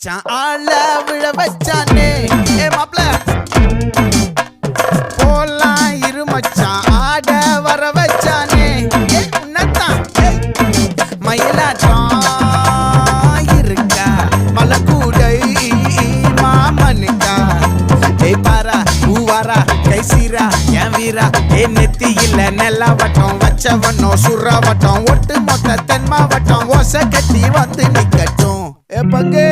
மச்சான் ஆள விழ வச்சானே ஏ மாப்ள போலாம் இரு மச்சான் ஆட வர வச்சானே ஏ உன்னத்தான் மயிலாட்டம் இருக்கா மலக்கூடை மாமனுக்கா ஏய் பாரா பூவாரா கைசீரா என் வீரா ஏ நெத்தி இல்ல நெல்லா வட்டம் வச்சவனோ சுறா வட்டம் ஒட்டு மொத்த தென் மாவட்டம் ஓசை கட்டி வந்து நிக்கட்டும் ஏ பங்கே